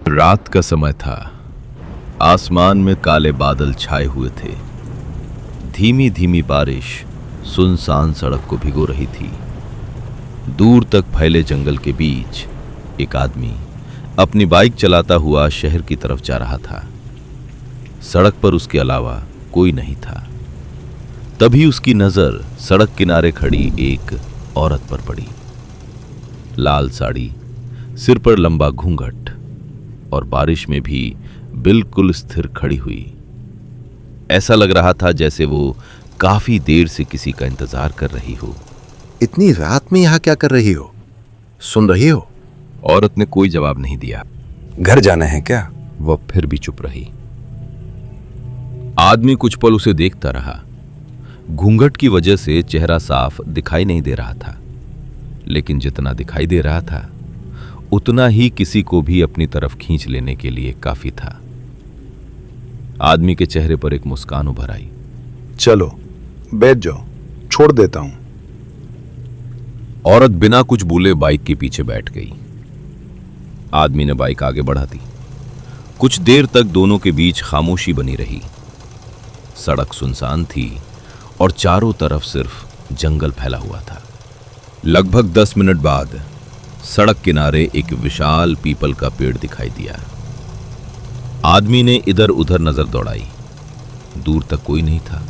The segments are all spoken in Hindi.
रात का समय था। आसमान में काले बादल छाए हुए थे। धीमी धीमी बारिश सुनसान सड़क को भिगो रही थी। दूर तक फैले जंगल के बीच एक आदमी अपनी बाइक चलाता हुआ शहर की तरफ जा रहा था। सड़क पर उसके अलावा कोई नहीं था। तभी उसकी नजर सड़क किनारे खड़ी एक औरत पर पड़ी। लाल साड़ी, सिर पर लंबा घूंघट और बारिश में भी बिल्कुल स्थिर खड़ी हुई। ऐसा लग रहा था जैसे वो काफी देर से किसी का इंतजार कर रही हो। इतनी रात में यहां क्या कर रही हो? सुन रही हो? औरत ने कोई जवाब नहीं दिया। घर जाना है क्या? वह फिर भी चुप रही। आदमी कुछ पल उसे देखता रहा। घूंघट की वजह से चेहरा साफ दिखाई नहीं दे रहा था, लेकिन जितना दिखाई दे रहा था उतना ही किसी को भी अपनी तरफ खींच लेने के लिए काफी था। आदमी के चेहरे पर एक मुस्कान उभर आई। चलो बैठ जाओ, छोड़ देता हूं। औरत बिना कुछ बोले बाइक के पीछे बैठ गई। आदमी ने बाइक आगे बढ़ा दी। कुछ देर तक दोनों के बीच खामोशी बनी रही। सड़क सुनसान थी और चारों तरफ सिर्फ जंगल फैला हुआ था। लगभग 10 मिनट बाद सड़क किनारे एक विशाल पीपल का पेड़ दिखाई दिया। आदमी ने इधर उधर नजर दौड़ाई। दूर तक कोई नहीं था।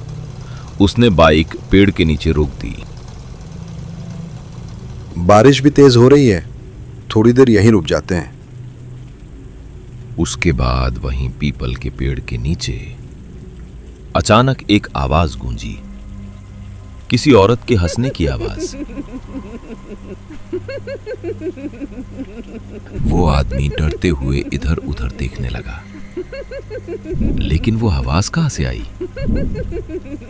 उसने बाइक पेड़ के नीचे रोक दी। बारिश भी तेज हो रही है, थोड़ी देर यहीं रुक जाते हैं। उसके बाद वहीं पीपल के पेड़ के नीचे अचानक एक आवाज गूंजी। किसी औरत के हंसने की आवाज। वो आदमी डरते हुए इधर उधर देखने लगा, लेकिन वो आवाज कहां से आई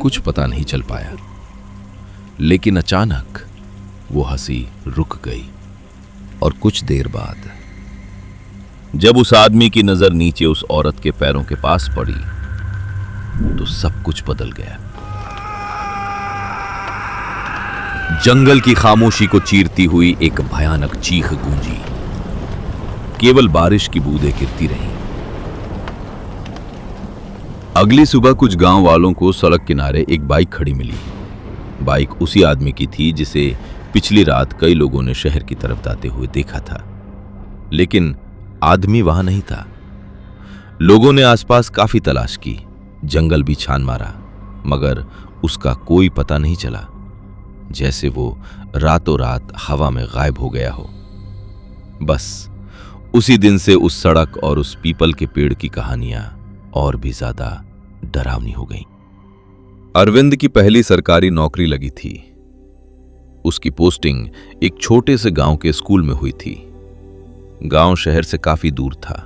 कुछ पता नहीं चल पाया। लेकिन अचानक वो हंसी रुक गई और कुछ देर बाद जब उस आदमी की नजर नीचे उस औरत के पैरों के पास पड़ी तो सब कुछ बदल गया। जंगल की खामोशी को चीरती हुई एक भयानक चीख गूंजी। केवल बारिश की बूंदें गिरती रहीं। अगली सुबह कुछ गांव वालों को सड़क किनारे एक बाइक खड़ी मिली। बाइक उसी आदमी की थी जिसे पिछली रात कई लोगों ने शहर की तरफ जाते हुए देखा था, लेकिन आदमी वहां नहीं था। लोगों ने आसपास काफी तलाश की, जंगल भी छान मारा, मगर उसका कोई पता नहीं चला, जैसे वो रातों रात हवा में गायब हो गया हो। बस उसी दिन से उस सड़क और उस पीपल के पेड़ की कहानियां और भी ज्यादा डरावनी हो गईं। अरविंद की पहली सरकारी नौकरी लगी थी। उसकी पोस्टिंग एक छोटे से गांव के स्कूल में हुई थी। गांव शहर से काफी दूर था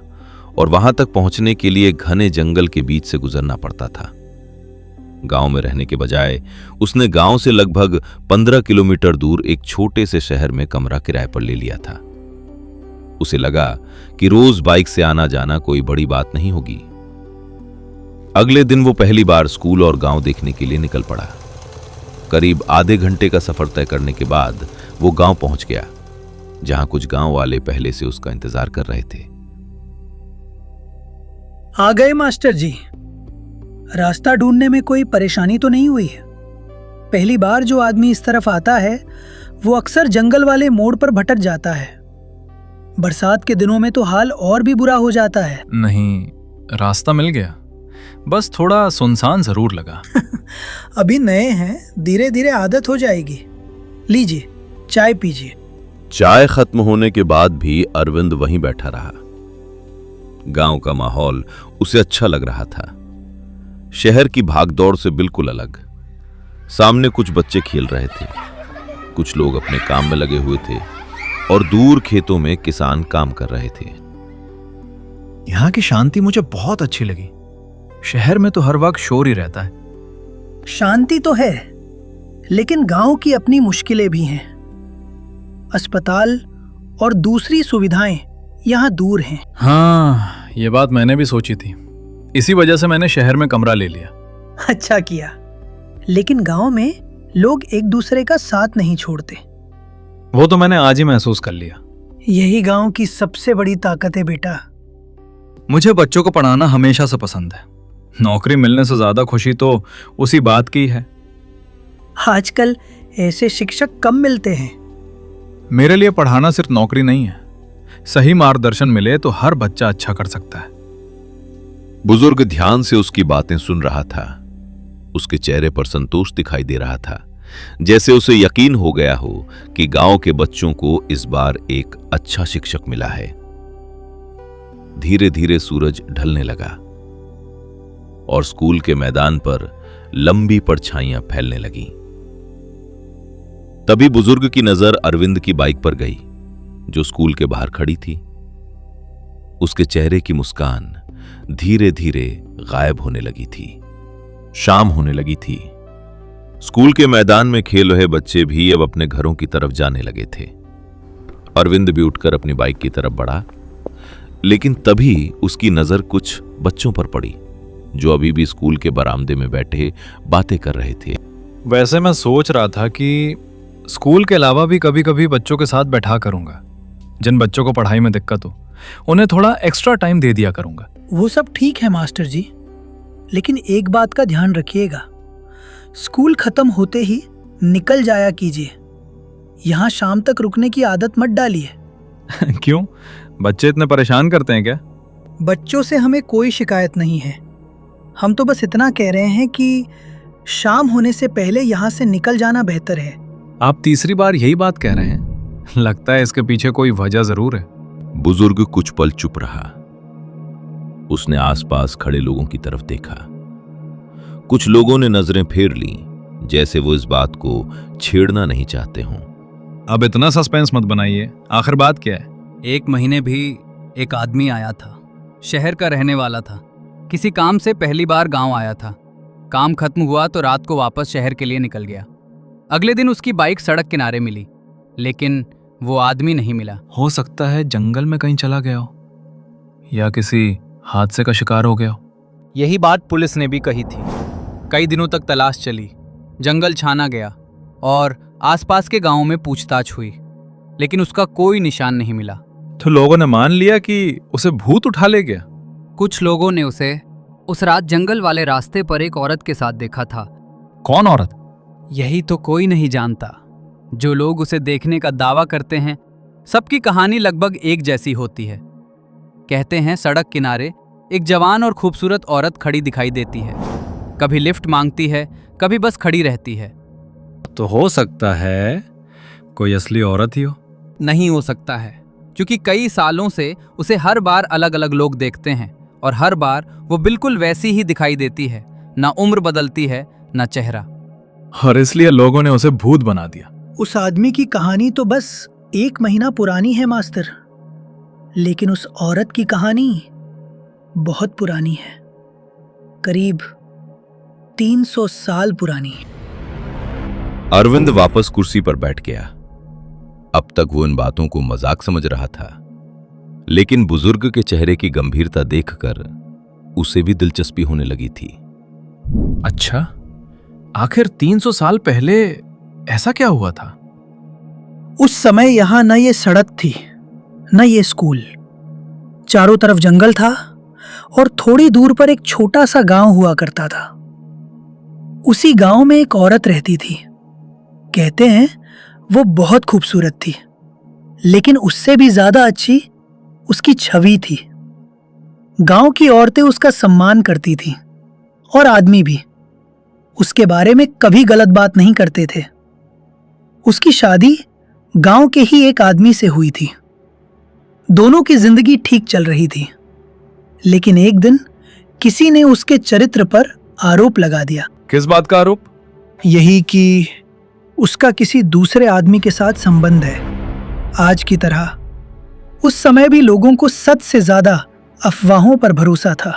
और वहां तक पहुंचने के लिए घने जंगल के बीच से गुजरना पड़ता था। गांव में रहने के बजाय उसने गांव से लगभग 15 किलोमीटर दूर एक छोटे से शहर में कमरा किराए पर ले लिया था। उसे लगा कि रोज बाइक से आना जाना कोई बड़ी बात नहीं होगी। अगले दिन वो पहली बार स्कूल और गांव देखने के लिए निकल पड़ा। करीब आधे घंटे का सफर तय करने के बाद वो गांव पहुंच गया, जहां कुछ गांव वाले पहले से उसका इंतजार कर रहे थे। आ गए मास्टर जी। रास्ता ढूंढने में कोई परेशानी तो नहीं हुई है? पहली बार जो आदमी इस तरफ आता है वो अक्सर जंगल वाले मोड़ पर भटक जाता है। बरसात के दिनों में तो हाल और भी बुरा हो जाता है। नहीं, रास्ता मिल गया, बस थोड़ा सुनसान जरूर लगा। अभी नए हैं, धीरे धीरे आदत हो जाएगी। लीजिए चाय पीजिए। चाय खत्म होने के बाद भी अरविंद वहीं बैठा रहा। गांव का माहौल उसे अच्छा लग रहा था, शहर की भागदौड़ से बिल्कुल अलग। सामने कुछ बच्चे खेल रहे थे, कुछ लोग अपने काम में लगे हुए थे और दूर खेतों में किसान काम कर रहे थे। यहाँ की शांति मुझे बहुत अच्छी लगी। शहर में तो हर वक्त शोर ही रहता है। शांति तो है, लेकिन गांव की अपनी मुश्किलें भी हैं। अस्पताल और दूसरी सुविधाएं यहाँ दूर हैं। हाँ, ये बात मैंने भी सोची थी। इसी वजह से मैंने शहर में कमरा ले लिया। अच्छा किया, लेकिन गांव में लोग एक दूसरे का साथ नहीं छोड़ते। वो तो मैंने आज ही महसूस कर लिया। यही गांव की सबसे बड़ी ताकत है बेटा। मुझे बच्चों को पढ़ाना हमेशा से पसंद है। नौकरी मिलने से ज्यादा खुशी तो उसी बात की है। आजकल ऐसे शिक्षक कम मिलते हैं। मेरे लिए पढ़ाना सिर्फ नौकरी नहीं है, सही मार्गदर्शन मिले तो हर बच्चा अच्छा कर सकता है। बुजुर्ग ध्यान से उसकी बातें सुन रहा था। उसके चेहरे पर संतोष दिखाई दे रहा था, जैसे उसे यकीन हो गया हो कि गांव के बच्चों को इस बार एक अच्छा शिक्षक मिला है। धीरे धीरे सूरज ढलने लगा और स्कूल के मैदान पर लंबी परछाइयां फैलने लगीं। तभी बुजुर्ग की नजर अरविंद की बाइक पर गई, जो स्कूल के बाहर खड़ी थी। उसके चेहरे की मुस्कान धीरे धीरे गायब होने लगी थी। शाम होने लगी थी। स्कूल के मैदान में खेल रहे बच्चे भी अब अपने घरों की तरफ जाने लगे थे। अरविंद भी उठकर अपनी बाइक की तरफ बढ़ा, लेकिन तभी उसकी नजर कुछ बच्चों पर पड़ी, जो अभी भी स्कूल के बरामदे में बैठे बातें कर रहे थे। वैसे मैं सोच रहा था कि स्कूल के अलावा भी कभी कभी बच्चों के साथ बैठा करूंगा। जिन बच्चों को पढ़ाई में दिक्कत हो, उन्हें थोड़ा एक्स्ट्रा टाइम दे दिया करूंगा। वो सब ठीक है मास्टर जी, लेकिन एक बात का ध्यान रखिएगा, स्कूल खत्म होते ही निकल जाया कीजिए। यहाँ शाम तक रुकने की आदत मत डालिए। क्यों? बच्चे इतने परेशान करते हैं क्या? बच्चों से हमें कोई शिकायत नहीं है। हम तो बस इतना कह रहे हैं कि शाम होने से पहले यहाँ से निकल जाना बेहतर है। आप तीसरी बार यही बात कह रहे हैं। लगता है इसके पीछे कोई वजह जरूर है। बुजुर्ग कुछ पल चुप रहा। उसने आसपास खड़े लोगों की तरफ देखा। कुछ लोगों ने नजरें फेर ली, जैसे वो इस बात को छेड़ना नहीं चाहते हों। अब इतना सस्पेंस मत बनाइए, आखिर बात क्या है? 1 महीने भी एक आदमी आया था, शहर का रहने वाला था। किसी काम से पहली बार गांव आया था। काम खत्म हुआ तो रात को वापस शहर के लिए निकल गया। अगले दिन उसकी बाइक सड़क किनारे मिली, लेकिन वो आदमी नहीं मिला। हो सकता है जंगल में कहीं चला गया हो या किसी हादसे का शिकार हो गया हो। यही बात पुलिस ने भी कही थी। कई दिनों तक तलाश चली, जंगल छाना गया और आसपास के गांवों में पूछताछ हुई, लेकिन उसका कोई निशान नहीं मिला। तो लोगों ने मान लिया कि उसे भूत उठा ले गया। कुछ लोगों ने उसे उस रात जंगल वाले रास्ते पर एक औरत के साथ देखा था। कौन औरत? यही तो कोई नहीं जानता। जो लोग उसे देखने का दावा करते हैं, सबकी कहानी लगभग एक जैसी होती है। कहते हैं सड़क किनारे एक जवान और खूबसूरत औरत खड़ी दिखाई देती है। कभी लिफ्ट मांगती है, कभी बस खड़ी रहती है। तो हो सकता है कोई असली औरत ही हो। नहीं हो सकता है, क्योंकि कई सालों से उसे हर बार अलग अलग लोग देखते हैं और हर बार वो बिल्कुल वैसी ही दिखाई देती है। ना उम्र बदलती है, ना चेहरा। और इसलिए लोगों ने उसे भूत बना दिया। उस आदमी की कहानी तो बस 1 महीना पुरानी है मास्टर, लेकिन उस औरत की कहानी बहुत पुरानी है, करीब 300 साल पुरानी। अरविंद वापस कुर्सी पर बैठ गया। अब तक वो इन बातों को मजाक समझ रहा था, लेकिन बुजुर्ग के चेहरे की गंभीरता देखकर उसे भी दिलचस्पी होने लगी थी। अच्छा, आखिर 300 साल पहले ऐसा क्या हुआ था? उस समय यहाँ न ये सड़क थी, न ये स्कूल। चारों तरफ जंगल था और थोड़ी दूर पर एक छोटा सा गांव हुआ करता था। उसी गांव में एक औरत रहती थी। कहते हैं वो बहुत खूबसूरत थी, लेकिन उससे भी ज्यादा अच्छी उसकी छवि थी। गांव की औरतें उसका सम्मान करती थीं और आदमी भी उसके बारे में कभी गलत बात नहीं करते थे। उसकी शादी गांव के ही एक आदमी से हुई थी। दोनों की जिंदगी ठीक चल रही थी, लेकिन एक दिन किसी ने उसके चरित्र पर आरोप लगा दिया। किस बात का आरोप? यही कि उसका किसी दूसरे आदमी के साथ संबंध है। आज की तरह उस समय भी लोगों को सच से ज्यादा अफवाहों पर भरोसा था।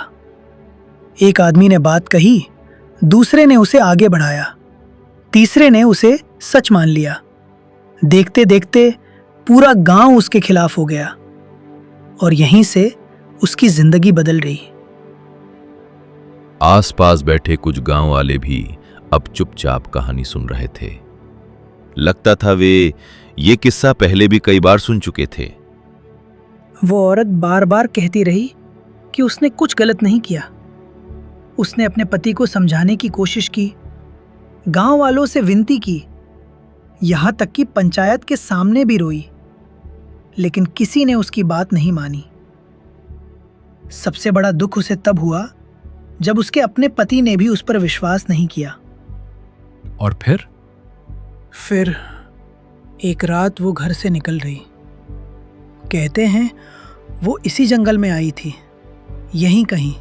एक आदमी ने बात कही, दूसरे ने उसे आगे बढ़ाया, तीसरे ने उसे सच मान लिया। देखते देखते पूरा गांव उसके खिलाफ हो गया और यहीं से उसकी जिंदगी बदल रही। आसपास बैठे कुछ गांव वाले भी अब चुपचाप कहानी सुन रहे थे। लगता था वे ये किस्सा पहले भी कई बार सुन चुके थे। वो औरत बार बार कहती रही कि उसने कुछ गलत नहीं किया। उसने अपने पति को समझाने की कोशिश की, गांव वालों से विनती की, यहां तक कि पंचायत के सामने भी रोई, लेकिन किसी ने उसकी बात नहीं मानी। सबसे बड़ा दुख उसे तब हुआ जब उसके अपने पति ने भी उस पर विश्वास नहीं किया। और फिर एक रात वो घर से निकल रही। कहते हैं वो इसी जंगल में आई थी, यहीं कहीं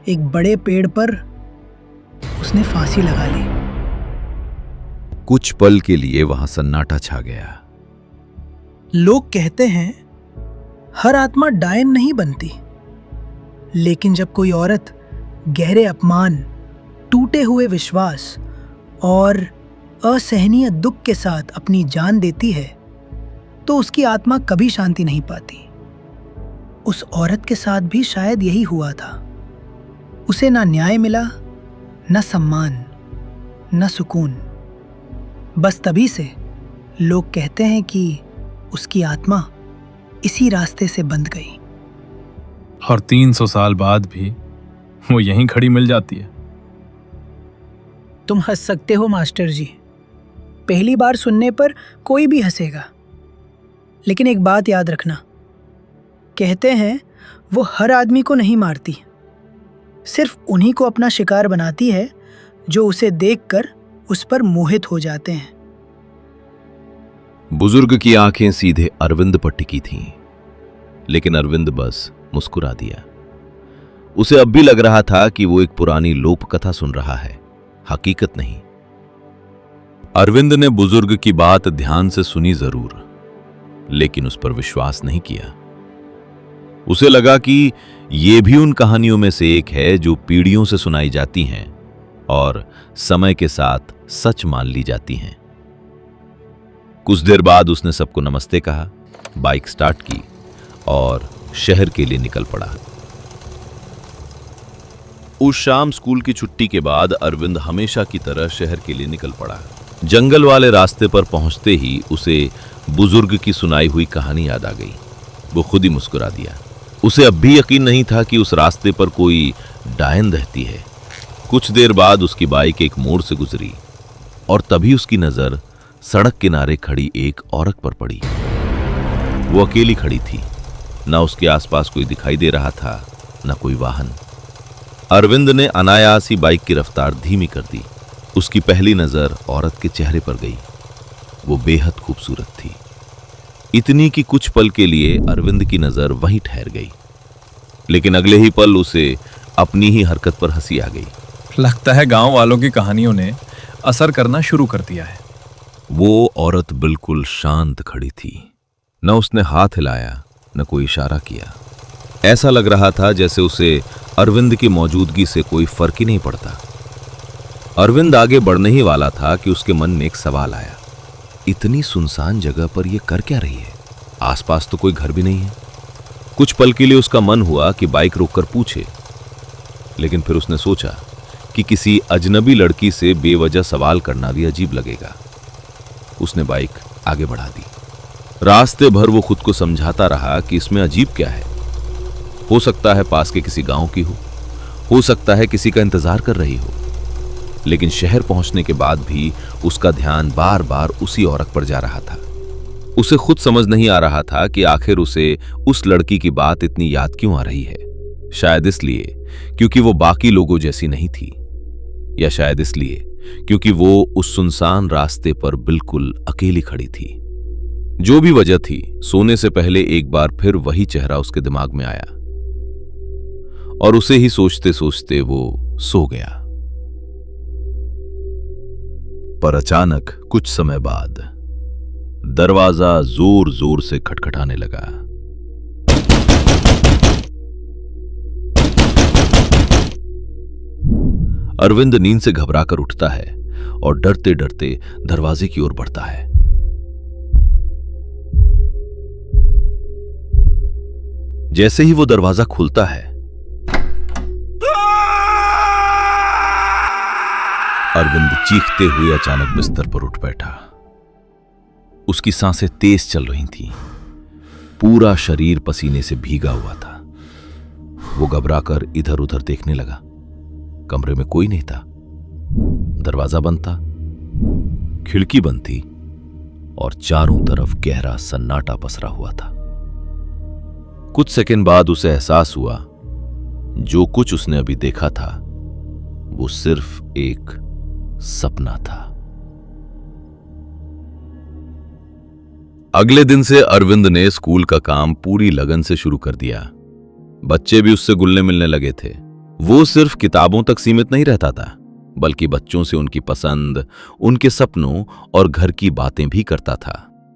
एक बड़े पेड़ पर उसने फांसी लगा ली। कुछ पल के लिए वहां सन्नाटा छा गया। लोग कहते हैं हर आत्मा डायन नहीं बनती, लेकिन जब कोई औरत गहरे अपमान, टूटे हुए विश्वास और असहनीय दुख के साथ अपनी जान देती है तो उसकी आत्मा कभी शांति नहीं पाती। उस औरत के साथ भी शायद यही हुआ था। उसे ना न्याय मिला, न सम्मान, न सुकून। बस तभी से लोग कहते हैं कि उसकी आत्मा इसी रास्ते से बंध गई। और 300 साल बाद भी वो यहीं खड़ी मिल जाती है। तुम हंस सकते हो मास्टर जी, पहली बार सुनने पर कोई भी हंसेगा, लेकिन एक बात याद रखना, कहते हैं वो हर आदमी को नहीं मारती, सिर्फ उन्हीं को अपना शिकार बनाती है जो उसे देखकर उस पर मोहित हो जाते हैं। बुजुर्ग की आंखें सीधे अरविंद पर टिकी थीं, लेकिन अरविंद बस मुस्कुरा दिया। उसे अब भी लग रहा था कि वो एक पुरानी लोक कथा सुन रहा है, हकीकत नहीं। अरविंद ने बुजुर्ग की बात ध्यान से सुनी जरूर, लेकिन उस पर विश्वास नहीं किया। उसे लगा कि ये भी उन कहानियों में से एक है जो पीढ़ियों से सुनाई जाती हैं और समय के साथ सच मान ली जाती हैं। कुछ देर बाद उसने सबको नमस्ते कहा, बाइक स्टार्ट की और शहर के लिए निकल पड़ा। उस शाम स्कूल की छुट्टी के बाद अरविंद हमेशा की तरह शहर के लिए निकल पड़ा। जंगल वाले रास्ते पर पहुंचते ही उसे बुजुर्ग की सुनाई हुई कहानी याद आ गई। वो खुद ही मुस्कुरा दिया। उसे अब भी यकीन नहीं था कि उस रास्ते पर कोई डायन रहती है। कुछ देर बाद उसकी बाइक एक मोड़ से गुजरी और तभी उसकी नजर सड़क किनारे खड़ी एक औरत पर पड़ी। वो अकेली खड़ी थी, न उसके आसपास कोई दिखाई दे रहा था, न कोई वाहन। अरविंद ने अनायास ही बाइक की रफ्तार धीमी कर दी। उसकी पहली नजर औरत के चेहरे पर गई। वो बेहद खूबसूरत थी, इतनी कि कुछ पल के लिए अरविंद की नजर वहीं ठहर गई, लेकिन अगले ही पल उसे अपनी ही हरकत पर हंसी आ गई। लगता है गांव वालों की कहानियों ने असर करना शुरू कर दिया है। वो औरत बिल्कुल शांत खड़ी थी, न उसने हाथ हिलाया न कोई इशारा किया। ऐसा लग रहा था जैसे उसे अरविंद की मौजूदगी से कोई फर्क ही नहीं पड़ता। अरविंद आगे बढ़ने ही वाला था कि उसके मन में एक सवाल आया, इतनी सुनसान जगह पर यह कर क्या रही है? आसपास तो कोई घर भी नहीं है। कुछ पल के लिए उसका मन हुआ कि बाइक रोककर पूछे, लेकिन फिर उसने सोचा कि किसी अजनबी लड़की से बेवजह सवाल करना भी अजीब लगेगा। उसने बाइक आगे बढ़ा दी। रास्ते भर वो खुद को समझाता रहा कि इसमें अजीब क्या है। हो सकता है पास के किसी गांव की हो सकता है किसी का इंतजार कर रही हो। लेकिन शहर पहुंचने के बाद भी उसका ध्यान बार बार उसी औरत पर जा रहा था। उसे खुद समझ नहीं आ रहा था कि आखिर उसे उस लड़की की बात इतनी याद क्यों आ रही है। शायद इसलिए क्योंकि वो बाकी लोगों जैसी नहीं थी, या शायद इसलिए क्योंकि वो उस सुनसान रास्ते पर बिल्कुल अकेली खड़ी थी। जो भी वजह थी, सोने से पहले एक बार फिर वही चेहरा उसके दिमाग में आया और उसे ही सोचते सोचते वो सो गया। पर अचानक कुछ समय बाद दरवाजा जोर जोर से खटखटाने लगा। अरविंद नींद से घबराकर उठता है और डरते डरते दरवाजे की ओर बढ़ता है। जैसे ही वो दरवाजा खुलता है, अरविंद चीखते हुए अचानक बिस्तर पर उठ बैठा। उसकी सांसें तेज चल रही थीं, पूरा शरीर पसीने से भीगा हुआ था। वो घबराकर इधर उधर देखने लगा। कमरे में कोई नहीं था। दरवाजा बंद था, खिड़की बंद थी और चारों तरफ गहरा सन्नाटा पसरा हुआ था। कुछ सेकंड बाद उसे एहसास हुआ जो कुछ उसने अभी देखा था वो सिर्फ एक सपना था। अगले दिन से अरविंद ने स्कूल का काम पूरी लगन से शुरू कर दिया। बच्चे भी उससे घुलने मिलने लगे थे। वो सिर्फ किताबों तक सीमित नहीं रहता था, बल्कि बच्चों से उनकी पसंद, उनके सपनों और घर की बातें भी करता था।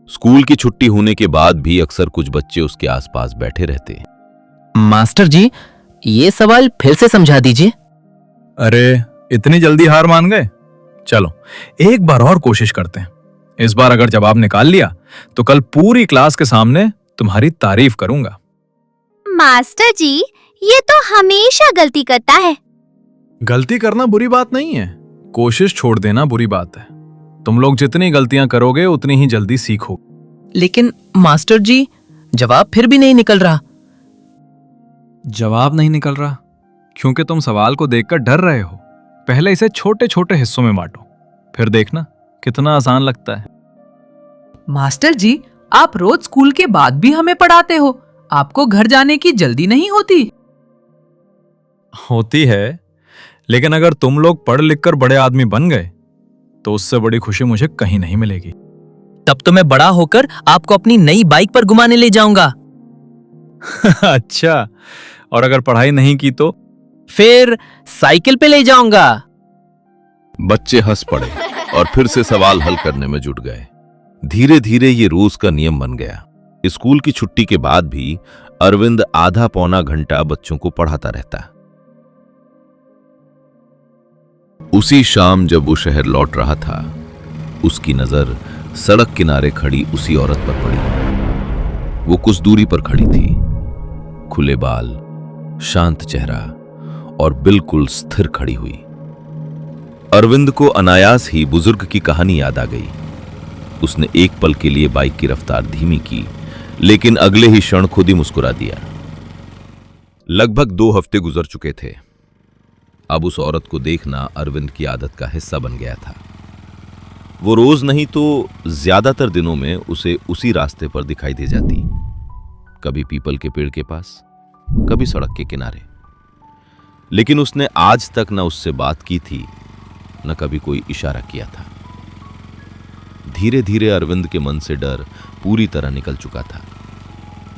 स्कूल की छुट्टी होने के बाद भी अक्सर कुछ बच्चे उसके आसपास बैठे रहते। मास्टर जी, ये सवाल फिर से समझा दीजिए। अरे, इतनी जल्दी हार मान गए? चलो एक बार और कोशिश करते हैं। इस बार अगर जवाब निकाल लिया तो कल पूरी क्लास के सामने तुम्हारी तारीफ करूंगा। मास्टर जी, ये तो हमेशा गलती करता है। गलती करना बुरी बात नहीं है, कोशिश छोड़ देना बुरी बात है। तुम लोग जितनी गलतियां करोगे उतनी ही जल्दी सीखोगे। लेकिन मास्टर जी, जवाब फिर भी नहीं निकल रहा। जवाब नहीं निकल रहा क्योंकि तुम सवाल को देखकर डर रहे हो। पहले इसे छोटे छोटे हिस्सों में बांटो, फिर देखना कितना आसान लगता है। मास्टर जी, आप रोज स्कूल के बाद भी हमें पढ़ाते हो। आपको घर जाने की जल्दी नहीं होती? होती है, लेकिन अगर तुम लोग पढ़ लिख कर बड़े आदमी बन गए तो उससे बड़ी खुशी मुझे कहीं नहीं मिलेगी। तब तो मैं बड़ा होकर आपको अपनी नई बाइक पर घुमाने ले जाऊंगा। अच्छा, और अगर पढ़ाई नहीं की तो? फिर साइकिल पे ले जाऊंगा। बच्चे हंस पड़े और फिर से सवाल हल करने में जुट गए। धीरे धीरे ये रोज का नियम बन गया। स्कूल की छुट्टी के बाद भी अरविंद आधा पौना घंटा बच्चों को पढ़ाता रहता। उसी शाम जब वो शहर लौट रहा था, उसकी नजर सड़क किनारे खड़ी उसी औरत पर पड़ी। वो कुछ दूरी पर खड़ी थी, खुले बाल, शांत चेहरा और बिल्कुल स्थिर खड़ी हुई। अरविंद को अनायास ही बुजुर्ग की कहानी याद आ गई। उसने एक पल के लिए बाइक की रफ्तार धीमी की, लेकिन अगले ही क्षण खुद ही मुस्कुरा दिया। लगभग 2 हफ्ते गुजर चुके थे। अब उस औरत को देखना अरविंद की आदत का हिस्सा बन गया था। वो रोज नहीं तो ज्यादातर दिनों में उसे उसी रास्ते पर दिखाई दे जाती, कभी पीपल के पेड़ के पास, कभी सड़क के किनारे। लेकिन उसने आज तक न उससे बात की थी, न कभी कोई इशारा किया था। धीरे धीरे अरविंद के मन से डर पूरी तरह निकल चुका था।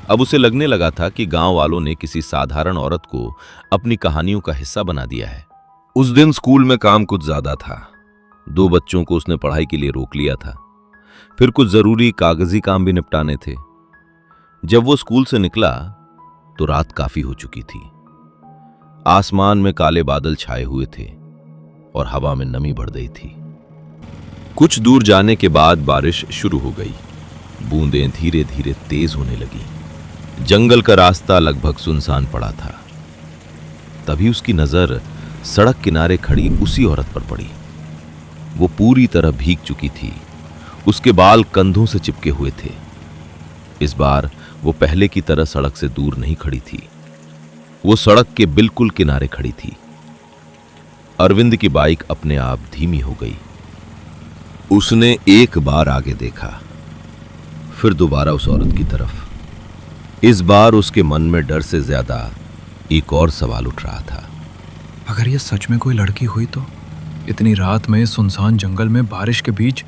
अब उसे लगने लगा था कि गांव वालों ने किसी साधारण औरत को अपनी कहानियों का हिस्सा बना दिया है। उस दिन स्कूल में काम कुछ ज्यादा था। 2 बच्चों को उसने पढ़ाई के लिए रोक लिया था। फिर कुछ जरूरी कागजी काम भी निपटाने थे। जब वो स्कूल से निकला तो रात काफी हो चुकी थी। आसमान में काले बादल छाए हुए थे और हवा में नमी बढ़ गई थी। कुछ दूर जाने के बाद बारिश शुरू हो गई। बूंदें धीरे धीरे तेज होने लगी। जंगल का रास्ता लगभग सुनसान पड़ा था। तभी उसकी नजर सड़क किनारे खड़ी उसी औरत पर पड़ी। वो पूरी तरह भीग चुकी थी। उसके बाल कंधों से चिपके हुए थे। इस बार वो पहले की तरह सड़क से दूर नहीं खड़ी थी। वो सड़क के बिल्कुल किनारे खड़ी थी। अरविंद की बाइक अपने आप धीमी हो गई। उसने एक बार आगे देखा, फिर दोबारा उस औरत की तरफ। इस बार उसके मन में डर से ज्यादा एक और सवाल उठ रहा था। अगर ये सच में कोई लड़की हुई तो? इतनी रात में सुनसान जंगल में बारिश के बीच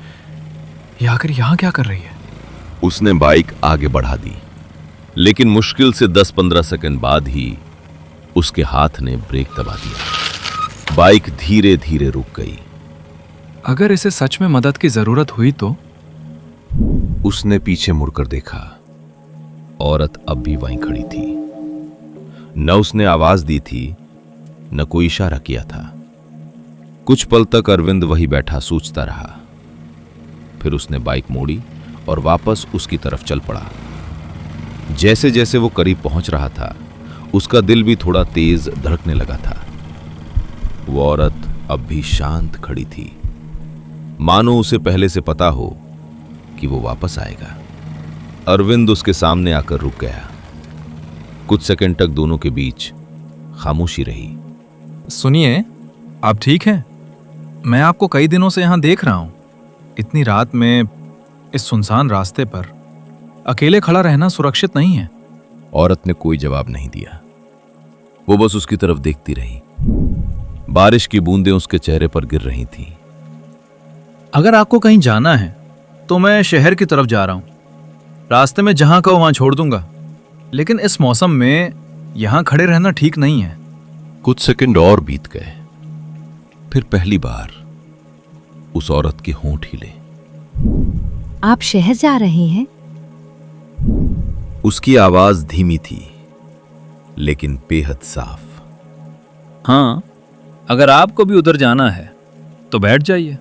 ये आकर यहां क्या कर रही है? उसने बाइक आगे बढ़ा दी, लेकिन मुश्किल से 10-15 सेकंड बाद ही उसके हाथ ने ब्रेक दबा दिया। बाइक धीरे धीरे रुक गई। अगर इसे सच में मदद की जरूरत हुई तो? उसने पीछे मुड़कर देखा। औरत अब भी वहीं खड़ी थी। न उसने आवाज दी थी, न कोई इशारा किया था। कुछ पल तक अरविंद वहीं बैठा सोचता रहा। फिर उसने बाइक मोड़ी और वापस उसकी तरफ चल पड़ा। जैसे जैसे वो करीब पहुंच रहा था, उसका दिल भी थोड़ा तेज धड़कने लगा था। वो औरत अब भी शांत खड़ी थी, मानो उसे पहले से पता हो कि वो वापस आएगा। अरविंद उसके सामने आकर रुक गया। कुछ सेकंड तक दोनों के बीच खामोशी रही। सुनिए, आप ठीक हैं? मैं आपको कई दिनों से यहां देख रहा हूं। इतनी रात में इस सुनसान रास्ते पर अकेले खड़ा रहना सुरक्षित नहीं है। औरत ने कोई जवाब नहीं दिया। वो बस उसकी तरफ देखती रही। बारिश की बूंदें उसके चेहरे पर गिर रही थीं। अगर आपको कहीं जाना है तो मैं शहर की तरफ जा रहा हूं। रास्ते में जहां कहो वहां छोड़ दूंगा, लेकिन इस मौसम में यहां खड़े रहना ठीक नहीं है। कुछ सेकंड और बीत गए। फिर पहली बार उस औरत के होंठ हिले। आप शहर जा रहे हैं? उसकी आवाज धीमी थी, लेकिन बेहद साफ। हाँ, अगर आपको भी उधर जाना है तो बैठ जाइए।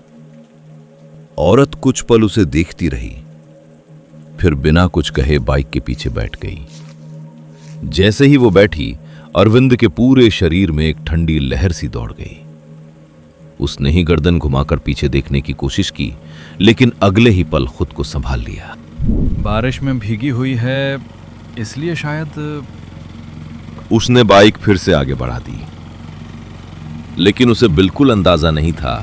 औरत कुछ पल उसे देखती रही, फिर बिना कुछ कहे बाइक के पीछे बैठ गई। जैसे ही वो बैठी, अरविंद के पूरे शरीर में एक ठंडी लहर सी दौड़ गई। उसने ही गर्दन घुमाकर पीछे देखने की कोशिश की, लेकिन अगले ही पल खुद को संभाल लिया। बारिश में भीगी हुई है, इसलिए शायद। उसने बाइक फिर से आगे बढ़ा दी, लेकिन उसे बिल्कुल अंदाजा नहीं था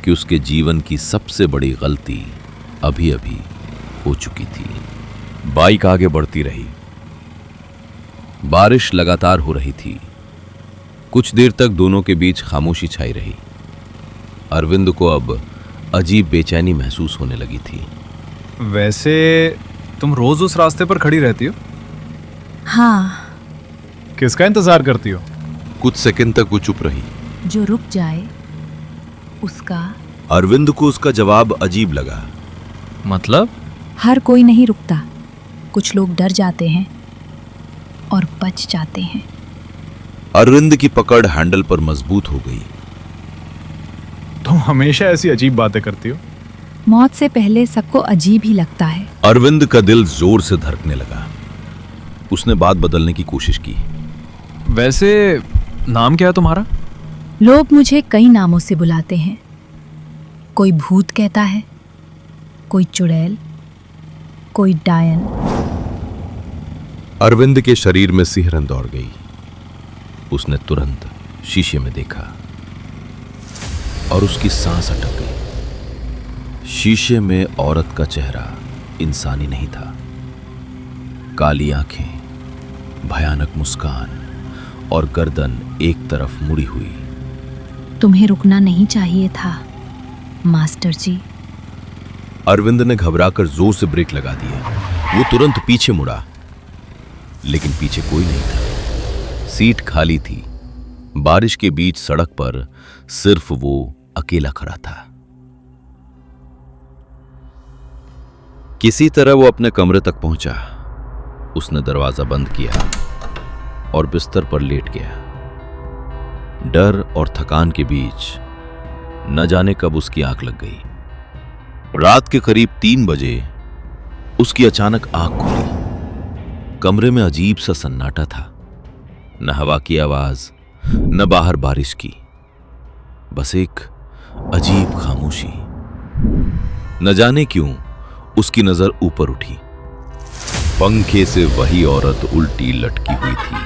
कि उसके जीवन की सबसे बड़ी गलती अभी अभी हो चुकी थी। बाइक आगे बढ़ती रही। बारिश लगातार हो रही थी। कुछ देर तक दोनों के बीच खामोशी छाई रही। अरविंद को अब अजीब बेचैनी महसूस होने लगी थी। वैसे तुम रोज उस रास्ते पर खड़ी रहती हो? हाँ, किसका इंतजार करती हो? कुछ सेकंड तक वो चुप रही। जो रुक जाए उसका। अरविंद को उसका जवाब अजीब लगा। मतलब? हर कोई नहीं रुकता। कुछ लोग डर जाते हैं और बच जाते हैं। अरविंद की पकड़ हैंडल पर मजबूत हो गई। तुम हमेशा ऐसी अजीब बातें करती हो। मौत से पहले सबको अजीब ही लगता है। अरविंद का दिल जोर से धड़कने लगा। उसने बात बदलने की कोशिश की। वैसे नाम क्या है तुम्हारा? लोग मुझे कई नामों से बुलाते हैं। कोई भूत कहता है, कोई चुड़ैल, कोई डायन। अरविंद के शरीर में सिहरन दौड़ गई। उसने तुरंत शीशे में देखा और उसकी सांस अटक गई। शीशे में औरत का चेहरा इंसानी नहीं था। काली आंखें, भयानक मुस्कान और गर्दन एक तरफ मुड़ी हुई। तुम्हें रुकना नहीं चाहिए था मास्टर जी। अरविंद ने घबराकर जोर से ब्रेक लगा दिए। वो तुरंत पीछे मुड़ा, लेकिन पीछे कोई नहीं था। सीट खाली थी। बारिश के बीच सड़क पर सिर्फ वो अकेला खड़ा था। किसी तरह वो अपने कमरे तक पहुंचा। उसने दरवाजा बंद किया और बिस्तर पर लेट गया। डर और थकान के बीच न जाने कब उसकी आंख लग गई। रात के करीब 3 बजे उसकी अचानक आंख खुली। कमरे में अजीब सा सन्नाटा था। न हवा की आवाज, न बाहर बारिश की, बस एक अजीब खामोशी। न जाने क्यों उसकी नजर ऊपर उठी। पंखे से वही औरत उल्टी लटकी हुई थी।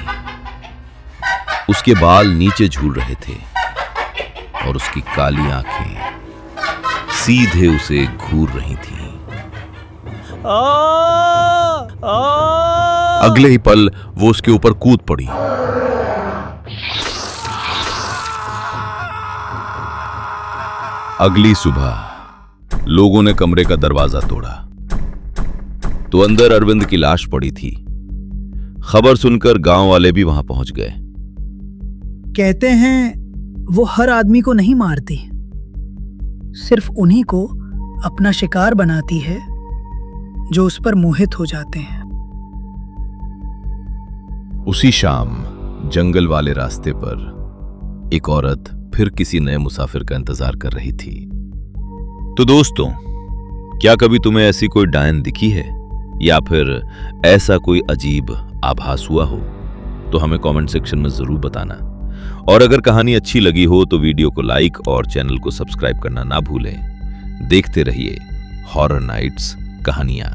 उसके बाल नीचे झूल रहे थे और उसकी काली आंखें सीधे उसे घूर रही थीं। अगले ही पल वो उसके ऊपर कूद पड़ी। अगली सुबह लोगों ने कमरे का दरवाजा तोड़ा तो अंदर अरविंद की लाश पड़ी थी। खबर सुनकर गांव वाले भी वहां पहुंच गए। कहते हैं वो हर आदमी को नहीं मारती, सिर्फ उन्हीं को अपना शिकार बनाती है जो उस पर मोहित हो जाते हैं। उसी शाम जंगल वाले रास्ते पर एक औरत फिर किसी नए मुसाफिर का इंतजार कर रही थी। तो दोस्तों, क्या कभी तुम्हें ऐसी कोई डायन दिखी है या फिर ऐसा कोई अजीब आभास हुआ हो? तो हमें कमेंट सेक्शन में जरूर बताना। और अगर कहानी अच्छी लगी हो तो वीडियो को लाइक और चैनल को सब्सक्राइब करना ना भूलें। देखते रहिए हॉरर नाइट्स कहानियां।